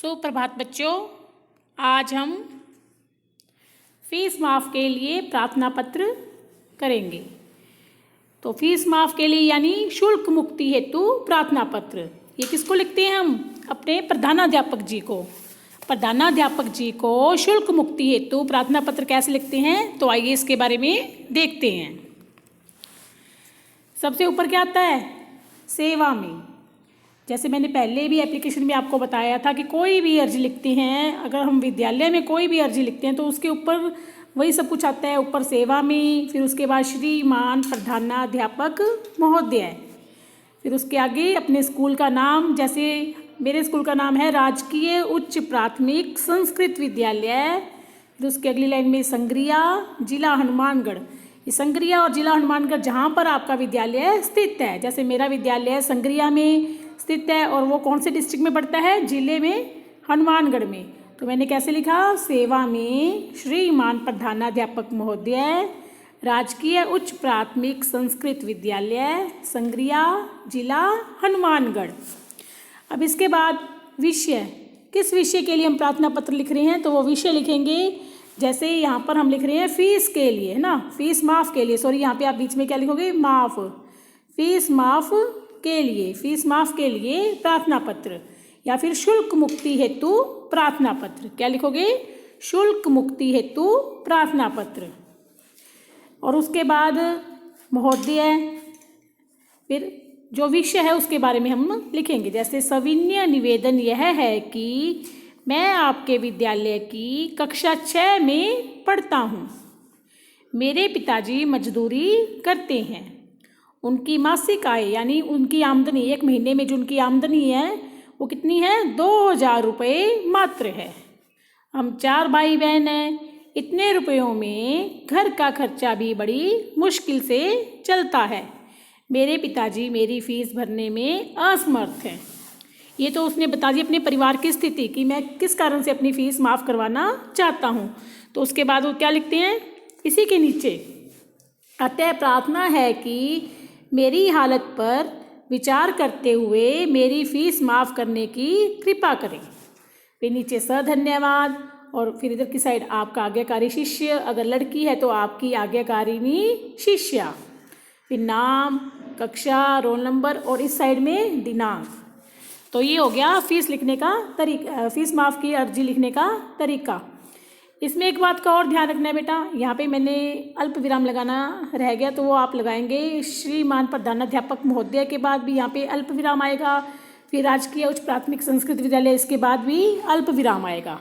सुप्रभात बच्चों, आज हम फीस माफ़ के लिए प्रार्थना पत्र करेंगे। तो फीस माफ़ के लिए यानी शुल्क मुक्ति हेतु प्रार्थना पत्र, ये किसको लिखते हैं हम? अपने प्रधानाध्यापक जी को। प्रधानाध्यापक जी को शुल्क मुक्ति हेतु प्रार्थना पत्र कैसे लिखते हैं, तो आइए इसके बारे में देखते हैं। सबसे ऊपर क्या आता है? सेवा में। जैसे मैंने पहले भी एप्लीकेशन में आपको बताया था कि कोई भी अर्जी लिखते हैं, अगर हम विद्यालय में कोई भी अर्जी लिखते हैं तो उसके ऊपर वही सब कुछ आता है। ऊपर सेवा में, फिर उसके बाद श्रीमान प्रधानाध्यापक महोदय, फिर उसके आगे अपने स्कूल का नाम। जैसे मेरे स्कूल का नाम है राजकीय उच्च प्राथमिक संस्कृत विद्यालय। फिर उसके अगली लाइन में संग्रिया, जिला हनुमानगढ़। ये संग्रिया और जिला हनुमानगढ़ जहाँ पर आपका विद्यालय स्थित है। जैसे मेरा विद्यालय संग्रिया में स्थित है और वो कौन से डिस्ट्रिक्ट में पड़ता है? जिले में हनुमानगढ़ में। तो मैंने कैसे लिखा? सेवा में श्रीमान प्रधानाध्यापक महोदय, राजकीय उच्च प्राथमिक संस्कृत विद्यालय, संग्रिया, जिला हनुमानगढ़। अब इसके बाद विषय, किस विषय के लिए हम प्रार्थना पत्र लिख रहे हैं, तो वो विषय लिखेंगे। जैसे यहाँ पर हम लिख रहे हैं फीस के लिए, है ना, फीस माफ़ के लिए। सॉरी, यहाँ पे आप बीच में क्या लिखोगे? माफ़। फीस माफ़ के लिए, फीस माफ़ के लिए प्रार्थना पत्र, या फिर शुल्क मुक्ति हेतु प्रार्थना पत्र। क्या लिखोगे? शुल्क मुक्ति हेतु प्रार्थना पत्र। और उसके बाद महोदय, फिर जो विषय है उसके बारे में हम लिखेंगे। जैसे सविनय निवेदन यह है कि मैं आपके विद्यालय की कक्षा 6 में पढ़ता हूँ। मेरे पिताजी मजदूरी करते हैं। उनकी मासिक आय यानी उनकी आमदनी, एक महीने में जो उनकी आमदनी है वो कितनी है? 2000 रुपये मात्र है। हम 4 भाई बहन हैं। इतने रुपयों में घर का खर्चा भी बड़ी मुश्किल से चलता है। मेरे पिताजी मेरी फीस भरने में असमर्थ हैं। ये तो उसने बता दी अपने परिवार की स्थिति कि मैं किस कारण से अपनी फ़ीस माफ़ करवाना चाहता हूँ। तो उसके बाद वो क्या लिखते हैं? इसी के नीचे अतः प्रार्थना है कि मेरी हालत पर विचार करते हुए मेरी फ़ीस माफ़ करने की कृपा करें। फिर नीचे धन्यवाद, और फिर इधर की साइड आपका आज्ञाकारी शिष्य, अगर लड़की है तो आपकी आज्ञाकारिणी शिष्या। फिर नाम, कक्षा, रोल नंबर, और इस साइड में दिनांक। तो ये हो गया फीस लिखने का तरीका, फीस माफ़ की अर्जी लिखने का तरीका। इसमें एक बात का और ध्यान रखना है बेटा, यहाँ पे मैंने अल्प विराम लगाना रह गया, तो वो आप लगाएंगे श्रीमान प्रधानाध्यापक महोदय के बाद भी यहाँ पे अल्प विराम आएगा। फिर राजकीय उच्च प्राथमिक संस्कृत विद्यालय, इसके बाद भी अल्प विराम आएगा।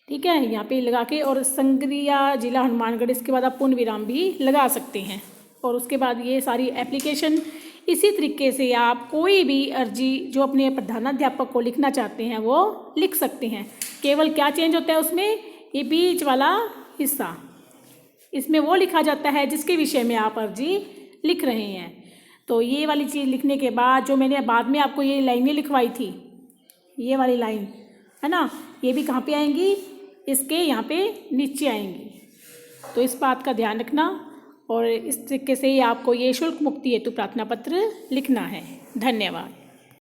ठीक है, यहाँ पे लगा के, और संग्रिया, जिला हनुमानगढ़, इसके बाद आप पूर्ण विराम भी लगा सकते हैं। और उसके बाद ये सारी एप्लीकेशन इसी तरीके से आप कोई भी अर्जी जो अपने प्रधानाध्यापक को लिखना चाहते हैं वो लिख सकते हैं। केवल क्या चेंज होता है उसमें? ये बीच वाला हिस्सा, इसमें वो लिखा जाता है जिसके विषय में आप अर्जी लिख रहे हैं। तो ये वाली चीज़ लिखने के बाद जो मैंने बाद में आपको ये लाइनें लिखवाई थी, ये वाली लाइन है ना, ये भी कहाँ पे आएंगी? इसके यहाँ पे नीचे आएंगी। तो इस बात का ध्यान रखना, और इस तरीके से आपको ये शुल्क मुक्ति हेतु प्रार्थना पत्र लिखना है। धन्यवाद।